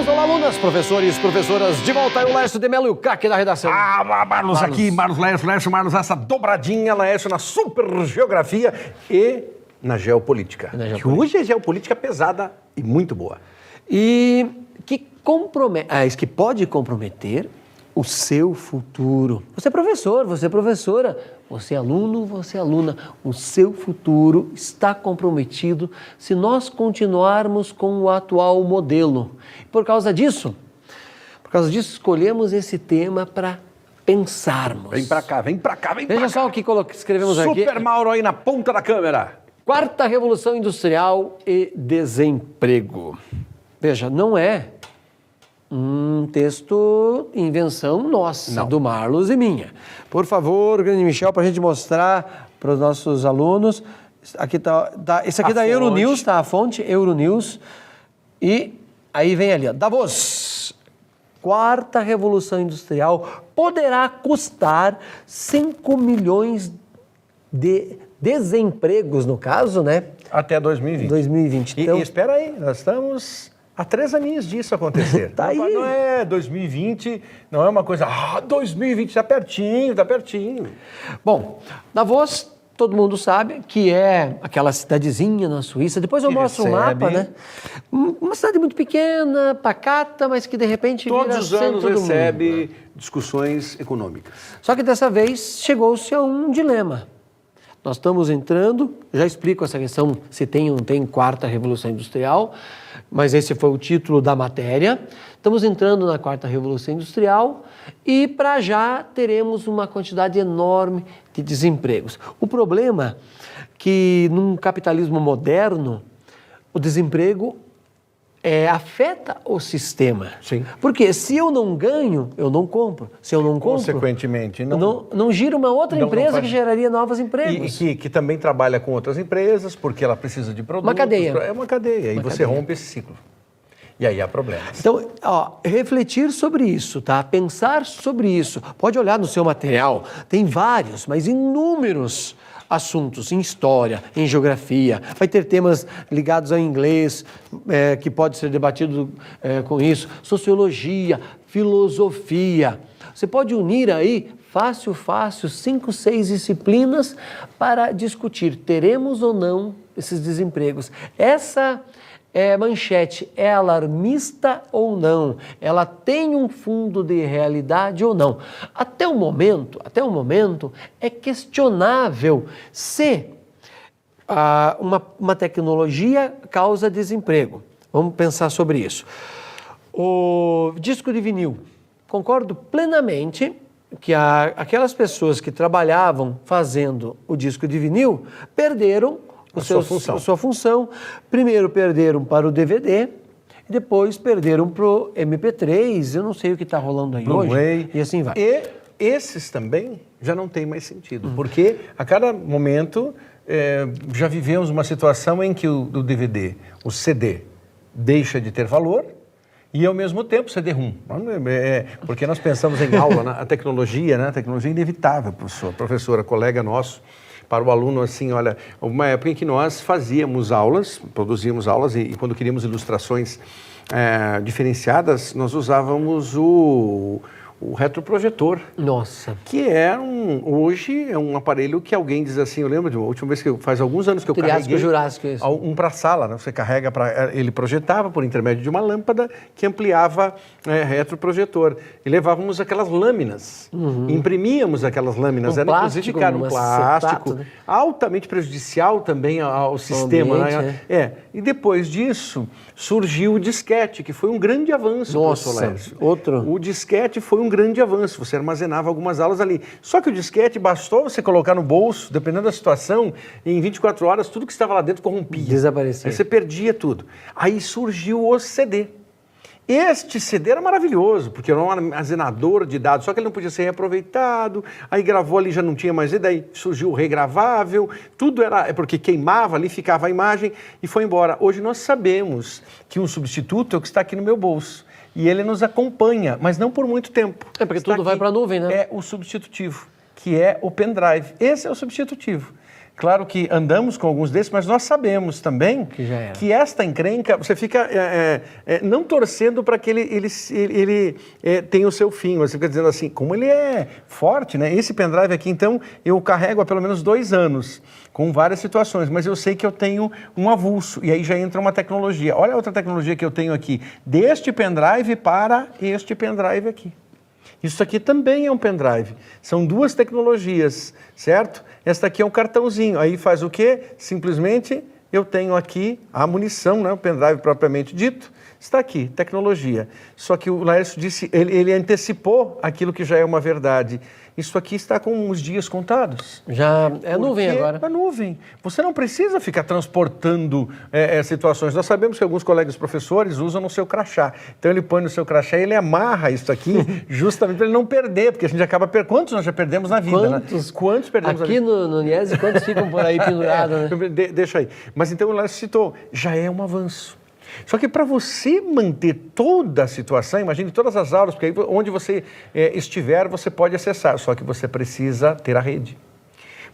alunos, olá alunas, professores, professoras, de volta aí o Laércio de Mello e o CAC da redação. Marlos aqui, Marlos Laércio, essa dobradinha, Laércio, na super geografia e na geopolítica. Que hoje é geopolítica pesada e muito boa. E que isso que pode comprometer o seu futuro. Você é professor, você é professora, você é aluno, você é aluna. O seu futuro está comprometido se nós continuarmos com o atual modelo. Por causa disso, escolhemos esse tema para pensarmos. Vem pra cá. Veja só o que escrevemos aqui. Super Mauro aí na ponta da câmera. Quarta Revolução Industrial e Desemprego. Veja, não é um texto, invenção nossa, não, do Marlos e minha. Por favor, grande Michel, para a gente mostrar para os nossos alunos. Aqui esse aqui é da Euronews, tá? A fonte Euronews. E aí vem ali, ó, Davos. Quarta Revolução Industrial poderá custar 5 milhões de desempregos, no caso, né? Até 2020. 2020. Então, e espera aí, nós estamos há 3 aninhos disso acontecer. Tá aí. Não é 2020, não é uma coisa, 2020 está pertinho. Bom, Davos, todo mundo sabe que é aquela cidadezinha na Suíça. Depois eu mostro um mapa, né? Uma cidade muito pequena, pacata, mas que de repente todos os anos recebe mundo, discussões econômicas. Só que dessa vez chegou-se a um dilema. Nós estamos entrando, já explico essa questão se tem ou não tem quarta revolução industrial, mas esse foi o título da matéria. Estamos entrando na quarta revolução industrial e para já teremos uma quantidade enorme de desempregos. O problema é que num capitalismo moderno, o desemprego afeta o sistema. Sim. Porque se eu não ganho, eu não compro. Se eu não compro, consequentemente, não gira uma outra empresa que geraria novos empregos. E que também trabalha com outras empresas, porque ela precisa de produtos. Uma cadeia. É uma cadeia. E você rompe esse ciclo. E aí há problemas. Então, refletir sobre isso, tá? Pensar sobre isso. Pode olhar no seu material. Tem vários, mas inúmeros assuntos em história, em geografia, vai ter temas ligados ao inglês, que pode ser debatido com isso, sociologia, filosofia. Você pode unir aí, fácil, 5, 6 disciplinas para discutir, teremos ou não esses desempregos. Essa manchete é alarmista ou não? Ela tem um fundo de realidade ou não? Até o momento, é questionável se uma tecnologia causa desemprego. Vamos pensar sobre isso. O disco de vinil. Concordo plenamente que aquelas pessoas que trabalhavam fazendo o disco de vinil perderam a sua função. Primeiro perderam para o DVD e depois perderam para o MP3. Eu não sei o que está rolando aí hoje. E assim vai. E esses também já não tem mais sentido, porque a cada momento já vivemos uma situação em que o DVD, o CD, deixa de ter valor e ao mesmo tempo o CD-ROM. Porque nós pensamos em aula, a tecnologia, né? A tecnologia é inevitável, professora, colega nosso. Para o aluno, assim, olha, uma época em que nós fazíamos aulas, produzíamos aulas e quando queríamos ilustrações diferenciadas, nós usávamos o retroprojetor. Nossa. Que hoje é um aparelho que alguém diz assim, eu lembro de uma última vez faz alguns anos que eu carreguei Jurássico, isso. Um para a sala, né? Você carrega ele projetava por intermédio de uma lâmpada que ampliava retroprojetor. E levávamos aquelas lâminas, imprimíamos aquelas lâminas, era inclusive um plástico, né? Altamente prejudicial também ao sistema. Ambiente, né? E depois disso surgiu o disquete, que foi um grande avanço. Nossa, O disquete foi um grande avanço, você armazenava algumas aulas ali. Só que o disquete bastou você colocar no bolso, dependendo da situação, em 24 horas tudo que estava lá dentro corrompia. Desaparecia. Aí você perdia tudo. Aí surgiu o CD. Este CD era maravilhoso, porque era um armazenador de dados, só que ele não podia ser reaproveitado, aí gravou ali, já não tinha mais, e daí surgiu o regravável, tudo era, porque queimava ali, ficava a imagem e foi embora. Hoje nós sabemos que um substituto é o que está aqui no meu bolso. E ele nos acompanha, mas não por muito tempo. Porque tudo vai para a nuvem, né? É o substitutivo, que é o pendrive. Esse é o substitutivo. Claro que andamos com alguns desses, mas nós sabemos também que esta encrenca, você fica não torcendo para que ele tenha o seu fim. Você fica dizendo assim, como ele é forte, né? Esse pendrive aqui, então, eu carrego há pelo menos 2 anos, com várias situações, mas eu sei que eu tenho um avulso, e aí já entra uma tecnologia. Olha a outra tecnologia que eu tenho aqui, deste pendrive para este pendrive aqui. Isso aqui também é um pendrive. São 2 tecnologias, certo? Esta aqui é um cartãozinho. Aí faz o quê? Simplesmente eu tenho aqui a munição, né? O pendrive propriamente dito. Está aqui, tecnologia. Só que o Laércio disse, ele antecipou aquilo que já é uma verdade. Isso aqui está com uns dias contados. Já é nuvem agora. É nuvem. Você não precisa ficar transportando situações. Nós sabemos que alguns colegas professores usam no seu crachá. Então ele põe no seu crachá e ele amarra isso aqui justamente para ele não perder, porque a gente acaba perdendo. Quantos nós já perdemos na vida, Quantos perdemos aqui na vida? Aqui no Niese, quantos ficam por aí pendurados, né? Deixa aí. Mas então o Léo citou, já é um avanço. Só que para você manter toda a situação, imagine todas as aulas, porque aí onde você estiver, você pode acessar, só que você precisa ter a rede.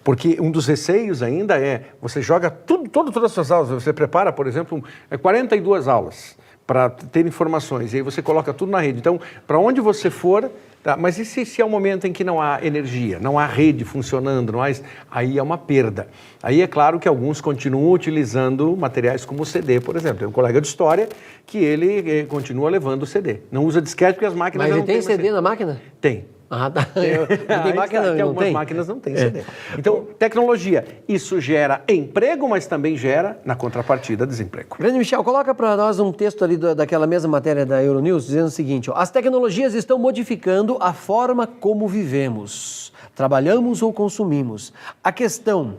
Porque um dos receios ainda você joga todas as suas aulas, você prepara, por exemplo, 42 aulas para ter informações, e aí você coloca tudo na rede. Então, para onde você for, tá? Mas e se é um momento em que não há energia, não há rede funcionando, aí é uma perda. Aí é claro que alguns continuam utilizando materiais como o CD, por exemplo. Tem um colega de história que ele continua levando o CD. Não usa disquete porque as máquinas não têm. Mas ele tem CD na máquina? Tem. Ah, tá. Não tem máquina, não algumas tem? máquinas não têm CD. Então, tecnologia, isso gera emprego, mas também gera, na contrapartida, desemprego. Grande Michel, coloca para nós um texto ali daquela mesma matéria da Euronews, dizendo o seguinte, as tecnologias estão modificando a forma como vivemos, trabalhamos ou consumimos. A questão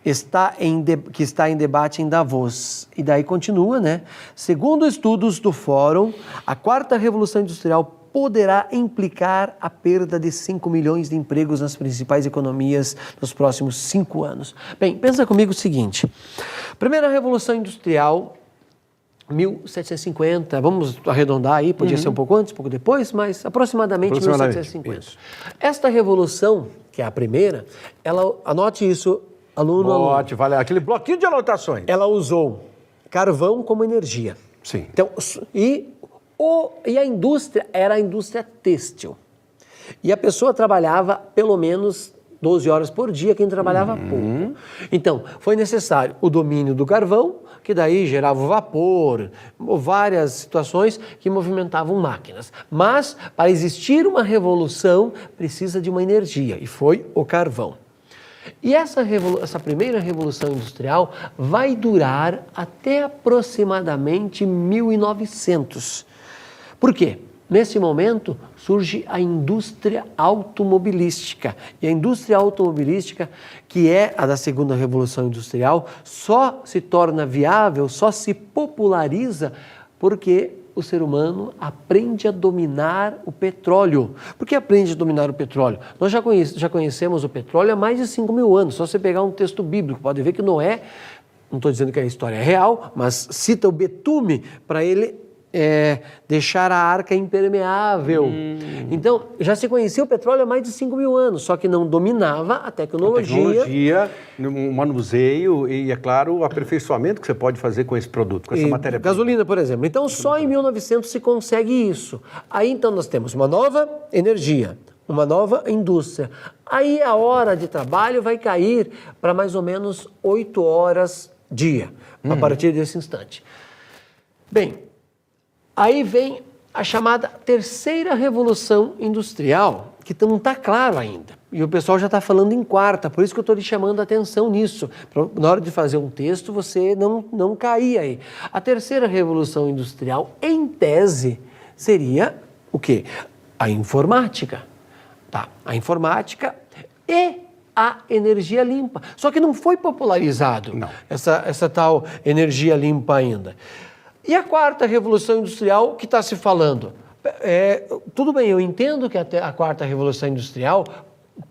que está em debate em Davos. E daí continua, né? Segundo estudos do Fórum, a 4ª Revolução Industrial poderá implicar a perda de 5 milhões de empregos nas principais economias nos próximos 5 anos. Bem, pensa comigo o seguinte, primeira Revolução Industrial, 1750, vamos arredondar aí, podia ser um pouco antes, um pouco depois, mas aproximadamente 1750. Isso. Esta revolução, que é a primeira, anote isso, aluno. Vale aquele bloquinho de anotações. Ela usou carvão como energia. Sim. Então, e a indústria era a indústria têxtil. E a pessoa trabalhava pelo menos 12 horas por dia, quem trabalhava pouco. Então, foi necessário o domínio do carvão, que daí gerava o vapor, várias situações que movimentavam máquinas. Mas, para existir uma revolução, precisa de uma energia, e foi o carvão. E essa primeira revolução industrial vai durar até aproximadamente 1900. Por quê? Nesse momento surge a indústria automobilística. E a indústria automobilística, que é a da segunda revolução industrial, só se torna viável, só se populariza porque o ser humano aprende a dominar o petróleo. Por que aprende a dominar o petróleo? Nós já conhecemos o petróleo há mais de 5 mil anos. Só você pegar um texto bíblico, pode ver que Noé, não estou dizendo que a história é real, mas cita o betume para ele deixar a arca impermeável. Então, já se conhecia o petróleo há mais de 5 mil anos, só que não dominava a tecnologia. O manuseio e, é claro, o aperfeiçoamento que você pode fazer com esse produto, com essa matéria-prima. Gasolina, por exemplo. Então, só em 1900 se consegue isso. Aí, então, nós temos uma nova energia, uma nova indústria. Aí, a hora de trabalho vai cair para mais ou menos 8 horas dia, a partir desse instante. Bem, aí vem a chamada terceira revolução industrial, que não está claro ainda. E o pessoal já está falando em quarta, por isso que eu estou lhe chamando a atenção nisso. Na hora de fazer um texto, você não cair aí. A terceira revolução industrial, em tese, seria o quê? A informática. Tá? A informática e a energia limpa. Só que não foi popularizado essa tal energia limpa ainda. E a 4ª Revolução Industrial que está se falando? Tudo bem, eu entendo que a 4ª Revolução Industrial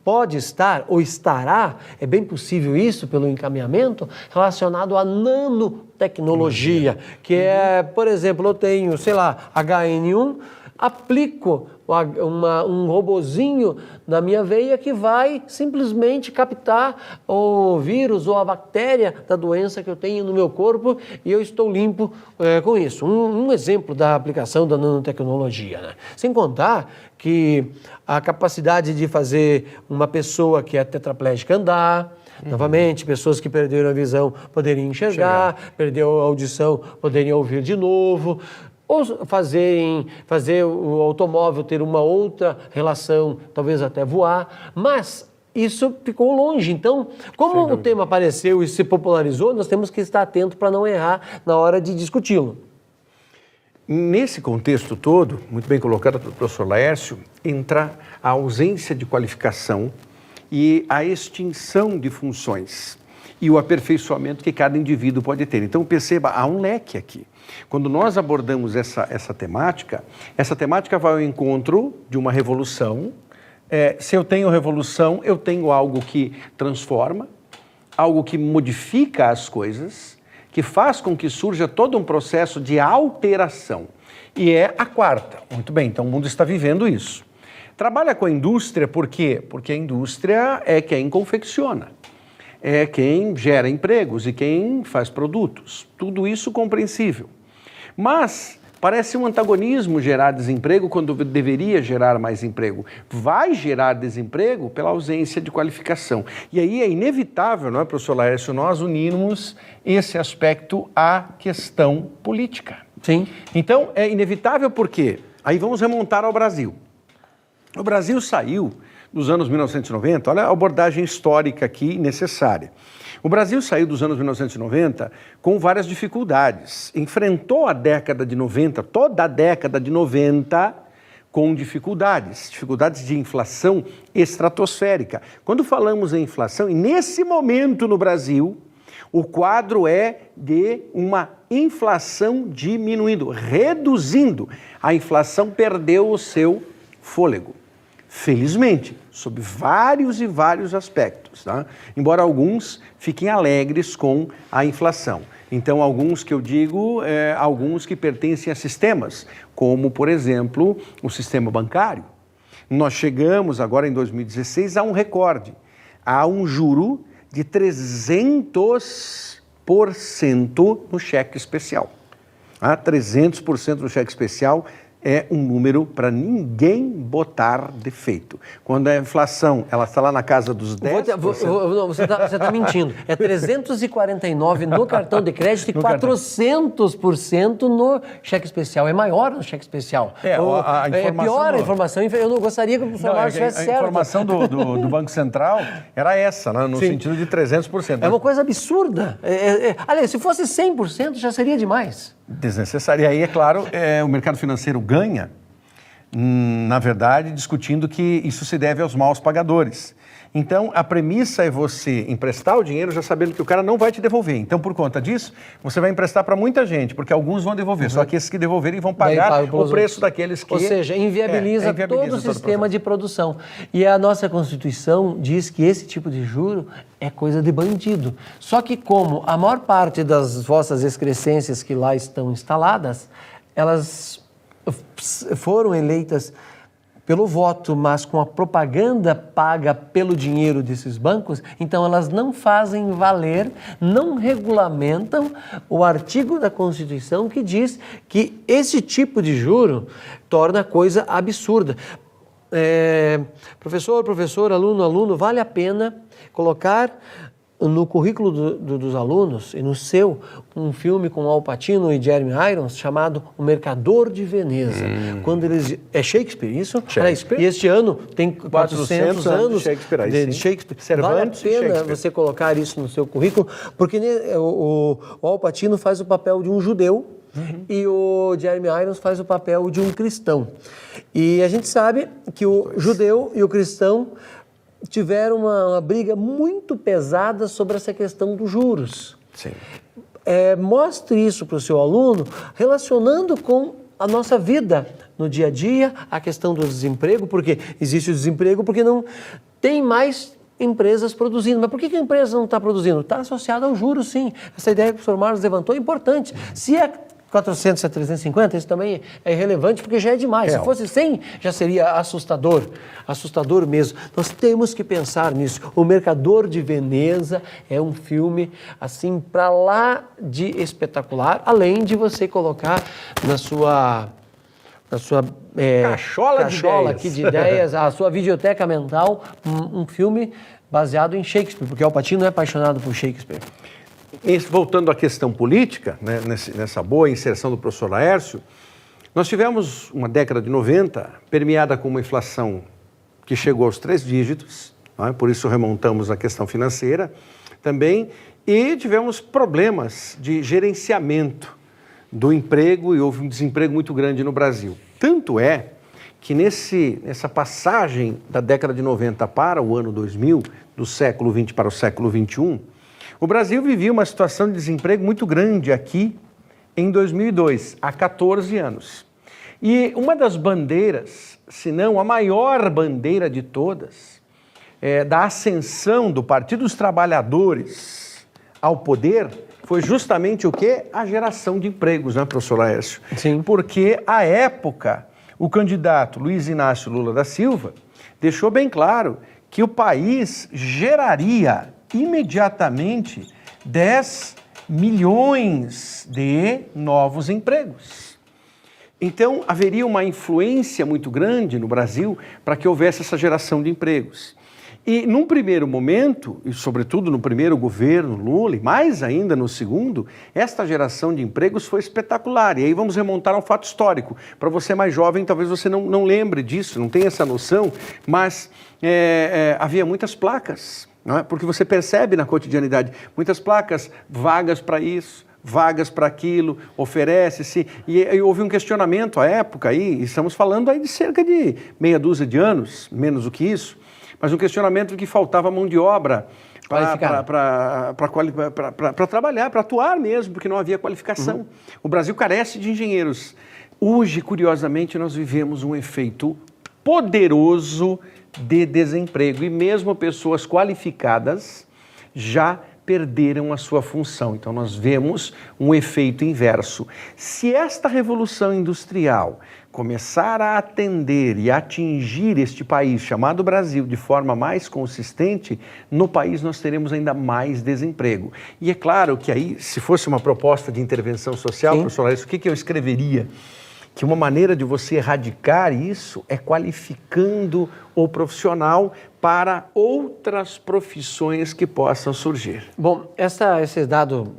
pode estar, ou estará, é bem possível isso pelo encaminhamento, relacionado à nanotecnologia, que é, por exemplo, eu tenho, sei lá, HN1, aplico um robozinho na minha veia que vai simplesmente captar o vírus ou a bactéria da doença que eu tenho no meu corpo e eu estou limpo com isso. Um exemplo da aplicação da nanotecnologia, né? Sem contar que a capacidade de fazer uma pessoa que é tetraplégica andar, novamente, pessoas que perderam a visão poderiam enxergar, perdeu a audição poderiam ouvir de novo, ou fazer o automóvel ter uma outra relação, talvez até voar, mas isso ficou longe. Então, como o tema apareceu e se popularizou, nós temos que estar atento para não errar na hora de discuti-lo. Nesse contexto todo, muito bem colocado pelo professor Laércio, entra a ausência de qualificação e a extinção de funções e o aperfeiçoamento que cada indivíduo pode ter. Então, perceba, há um leque aqui. Quando nós abordamos essa temática vai ao encontro de uma revolução. Se eu tenho revolução, eu tenho algo que transforma, algo que modifica as coisas, que faz com que surja todo um processo de alteração. E é a quarta. Muito bem, então o mundo está vivendo isso. Trabalha com a indústria, por quê? Porque a indústria é quem confecciona, é quem gera empregos e quem faz produtos. Tudo isso compreensível. Mas parece um antagonismo gerar desemprego quando deveria gerar mais emprego. Vai gerar desemprego pela ausência de qualificação. E aí é inevitável, não é, professor Laércio, nós unirmos esse aspecto à questão política. Sim. Então, é inevitável porque aí vamos remontar ao Brasil. O Brasil saiu dos anos 1990, olha a abordagem histórica aqui necessária. O Brasil saiu dos anos 1990 com várias dificuldades. Enfrentou a década de 90, toda a década de 90, com dificuldades de inflação estratosférica. Quando falamos em inflação, e nesse momento no Brasil, o quadro é de uma inflação diminuindo, reduzindo. A inflação perdeu o seu fôlego. Felizmente, sob vários e vários aspectos, tá? Embora alguns fiquem alegres com a inflação. Então, alguns que eu digo, alguns que pertencem a sistemas, como, por exemplo, o sistema bancário. Nós chegamos agora em 2016 a um recorde, a um juro de 300% no cheque especial. 300% no cheque especial é um número para ninguém botar defeito. Quando a inflação ela está lá na casa dos 10%... Não, você está mentindo. É 349% no cartão de crédito e 400% no cheque especial. É maior no cheque especial. É pior a informação. Eu não gostaria que o professor Márcio estivesse certo. A informação do Banco Central era essa, né, no sentido de 300%. É uma coisa absurda. Aliás, se fosse 100% já seria demais. Desnecessário. E aí, é claro, o mercado financeiro ganha, na verdade, discutindo que isso se deve aos maus pagadores. Então, a premissa é você emprestar o dinheiro já sabendo que o cara não vai te devolver. Então, por conta disso, você vai emprestar para muita gente, porque alguns vão devolver, só que esses que devolverem vão pagar o preço daqueles que... Ou seja, inviabiliza todo o sistema de produção. E a nossa Constituição diz que esse tipo de juro é coisa de bandido. Só que como a maior parte das vossas excrescências que lá estão instaladas, elas foram eleitas pelo voto, mas com a propaganda paga pelo dinheiro desses bancos, então elas não fazem valer, não regulamentam o artigo da Constituição que diz que esse tipo de juro torna a coisa absurda. Professor, aluno, vale a pena colocar no currículo dos alunos e no seu um filme com Al Pacino e Jeremy Irons chamado O Mercador de Veneza. Quando eles é Shakespeare, isso? Shakespeare. E este ano tem 400 anos de Shakespeare. De Shakespeare. Vale a pena você colocar isso no seu currículo, porque o Al Pacino faz o papel de um judeu e o Jeremy Irons faz o papel de um cristão. E a gente sabe que o judeu e o cristão tiveram uma briga muito pesada sobre essa questão dos juros. Sim. Mostre isso para o seu aluno, relacionando com a nossa vida no dia a dia, a questão do desemprego, porque existe o desemprego porque não tem mais empresas produzindo. Mas por que a empresa não está produzindo? Está associada ao juros, sim. Essa ideia que o professor Marlos levantou é importante. Se 400 a 350, isso também é irrelevante, porque já é demais. Se fosse 100, já seria assustador. Assustador mesmo. Nós temos que pensar nisso. O Mercador de Veneza é um filme, assim, para lá de espetacular, além de você colocar na sua cachola aqui de ideias, a sua videoteca mental, um filme baseado em Shakespeare, porque Al Pacino é apaixonado por Shakespeare. Voltando à questão política, né, nessa boa inserção do professor Laércio, nós tivemos uma década de 90 permeada com uma inflação que chegou aos 3 dígitos, não é? Por isso remontamos à questão financeira também, e tivemos problemas de gerenciamento do emprego e houve um desemprego muito grande no Brasil. Tanto é que nessa passagem da década de 90 para o ano 2000, do século XX para o século XXI, o Brasil vivia uma situação de desemprego muito grande aqui em 2002, há 14 anos. E uma das bandeiras, se não a maior bandeira de todas, da ascensão do Partido dos Trabalhadores ao poder, foi justamente o quê? A geração de empregos, né, professor Laércio? Sim. Porque, à época, o candidato Luiz Inácio Lula da Silva deixou bem claro que o país geraria imediatamente 10 milhões de novos empregos. Então, haveria uma influência muito grande no Brasil para que houvesse essa geração de empregos. E, num primeiro momento, e sobretudo no primeiro governo Lula, e mais ainda no segundo, esta geração de empregos foi espetacular. E aí vamos remontar a um fato histórico. Para você mais jovem, talvez você não lembre disso, não tenha essa noção, mas havia muitas placas. Não é? Porque você percebe na cotidianidade muitas placas, vagas para isso, vagas para aquilo, oferece-se. E houve um questionamento à época, aí, estamos falando aí de cerca de meia dúzia de anos, menos do que isso, mas um questionamento de que faltava mão de obra para trabalhar, para atuar mesmo, porque não havia qualificação. O Brasil carece de engenheiros. Hoje, curiosamente, nós vivemos um efeito poderoso de desemprego e mesmo pessoas qualificadas já perderam a sua função. Então nós vemos um efeito inverso. Se esta revolução industrial começar a atender e atingir este país chamado Brasil de forma mais consistente, no país nós teremos ainda mais desemprego. E é claro que aí, se fosse uma proposta de intervenção social, professor Laércio, o que eu escreveria? Que uma maneira de você erradicar isso é qualificando o profissional para outras profissões que possam surgir. Bom, esse dado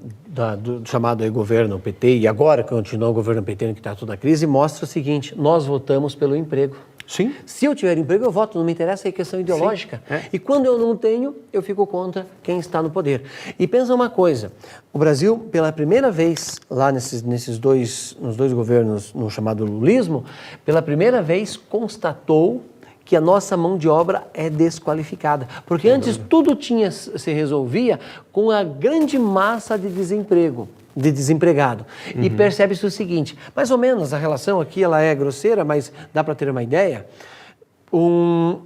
do chamado aí governo PT, e agora que continua o governo PT, que está toda a crise, mostra o seguinte: nós votamos pelo emprego. Sim. Se eu tiver emprego, eu voto, não me interessa a questão ideológica. E quando eu não tenho, eu fico contra quem está no poder. E pensa uma coisa, o Brasil, pela primeira vez, lá nos dois governos, no chamado lulismo, pela primeira vez constatou que a nossa mão de obra é desqualificada. Porque antes tudo se resolvia com a grande massa de desempregado. E percebe-se o seguinte, mais ou menos a relação aqui ela é grosseira, mas dá para ter uma ideia. Um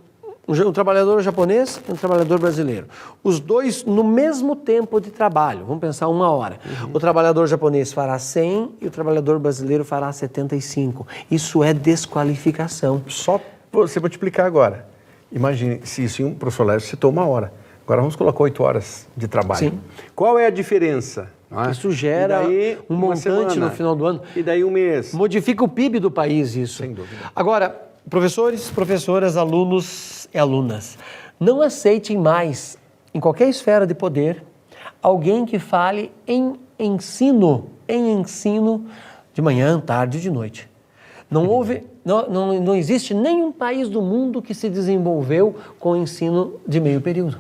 trabalhador japonês e um trabalhador brasileiro. Os dois no mesmo tempo de trabalho, vamos pensar 1 hora. O trabalhador japonês fará 100 e o trabalhador brasileiro fará 75. Isso é desqualificação. Só você multiplicar agora. Imagine se isso o professor Laércio citou 1 hora. Agora vamos colocar 8 horas de trabalho. Sim. Qual é a diferença? Isso gera um montante no final do ano. E daí 1 mês. Modifica o PIB do país isso. Sem dúvida. Agora, professores, professoras, alunos e alunas, não aceitem mais, em qualquer esfera de poder, alguém que fale em ensino de manhã, tarde e de noite. Não existe nenhum país do mundo que se desenvolveu com ensino de meio período.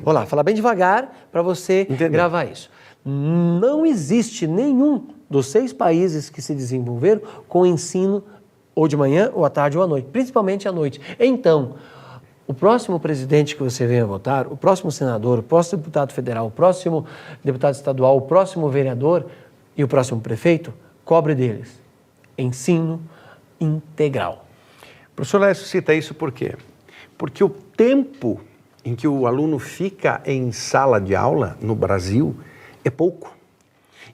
Vou lá, falar bem devagar para você gravar isso. Não existe nenhum dos 6 países que se desenvolveram com ensino ou de manhã, ou à tarde, ou à noite, principalmente à noite. Então, o próximo presidente que você venha votar, o próximo senador, o próximo deputado federal, o próximo deputado estadual, o próximo vereador e o próximo prefeito, cobre deles ensino integral. O professor Laércio cita isso por quê? Porque o tempo em que o aluno fica em sala de aula no Brasil é pouco.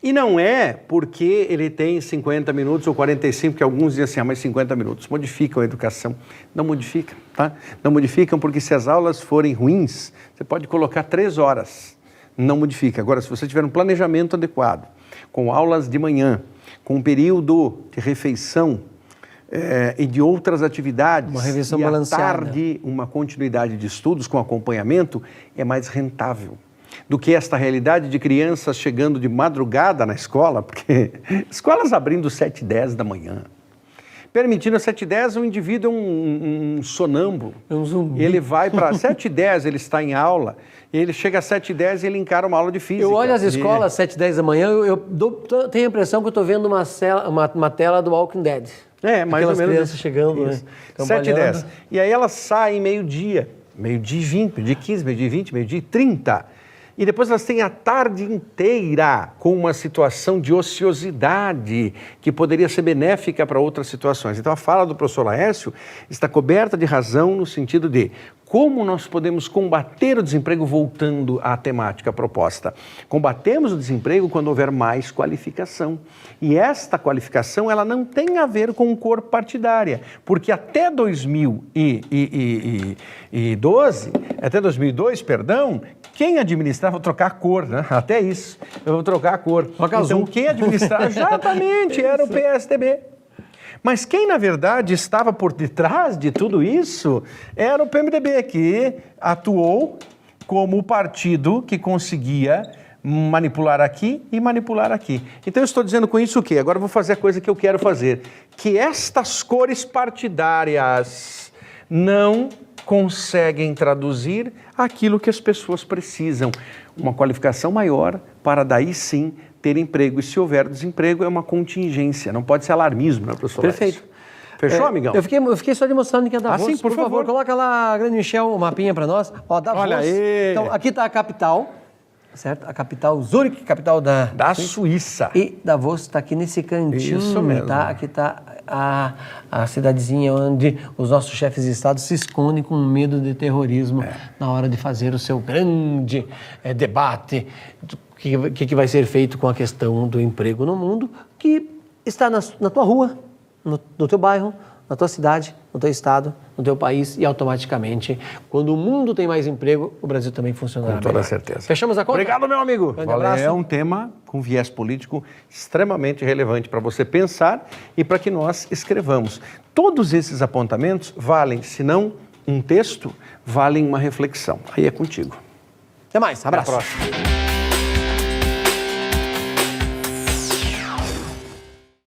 E não é porque ele tem 50 minutos ou 45, que alguns dizem assim, mas 50 minutos. Modificam a educação. Não modificam, tá? Não modificam porque se as aulas forem ruins, você pode colocar 3 horas. Não modifica. Agora, se você tiver um planejamento adequado, com aulas de manhã, com um período de refeição e de outras atividades, uma refeição e à balanceada, tarde uma continuidade de estudos com acompanhamento, é mais rentável do que esta realidade de crianças chegando de madrugada na escola, porque escolas abrindo 7h10 da manhã. Permitindo às 7h10, o indivíduo é um sonâmbulo. É um zumbi. Ele vai para 7h10, ele está em aula, ele chega às 7h10 e ele encara uma aula de física. Eu olho as escolas às 7h10 da manhã, tenho a impressão que eu estou vendo uma tela do Walking Dead. Mais ou menos. Aquelas crianças chegando, né? 7h10. E aí elas saem meio-dia, meio-dia e 20, meio-dia e 15, meio-dia e 20, meio-dia e 30. E depois elas têm a tarde inteira com uma situação de ociosidade que poderia ser benéfica para outras situações. Então a fala do professor Laércio está coberta de razão no sentido de como nós podemos combater o desemprego voltando à temática proposta. Combatemos o desemprego quando houver mais qualificação. E esta qualificação ela não tem a ver com cor partidária, porque até 2002, quem administrava, vou trocar a cor, né? Até isso, eu vou trocar a cor. Troca azul. Então, quem administrava exatamente era o PSDB. Mas quem, na verdade, estava por detrás de tudo isso era o PMDB, que atuou como o partido que conseguia manipular aqui e manipular aqui. Então, eu estou dizendo com isso o quê? Agora eu vou fazer a coisa que eu quero fazer. Que estas cores partidárias não conseguem traduzir aquilo que as pessoas precisam. Uma qualificação maior para daí sim ter emprego. E se houver desemprego é uma contingência, não pode ser alarmismo, né, professor? Perfeito. Fechou, amigão? Eu fiquei só demonstrando que é Davos. Sim, por favor. Coloca lá, grande Michel, o mapinha para nós. Ó, Davos. Olha aí. Então, aqui está a capital, certo? A capital Zurique, capital da Suíça. E Davos está aqui nesse cantinho, Isso mesmo. tá? Aqui está a cidadezinha onde os nossos chefes de Estado se escondem com medo de terrorismo na hora de fazer o seu grande debate do que vai ser feito com a questão do emprego no mundo, que está na tua rua, no teu bairro, na tua cidade, no teu estado, no teu país, e automaticamente, quando o mundo tem mais emprego, o Brasil também funcionará Com toda melhor. certeza. Fechamos a conta? Obrigado, meu amigo. Grande abraço. É um tema com viés político extremamente relevante para você pensar e para que nós escrevamos. Todos esses apontamentos valem, se não um texto, valem uma reflexão. Aí é contigo. Até mais, abraço. Até a próxima.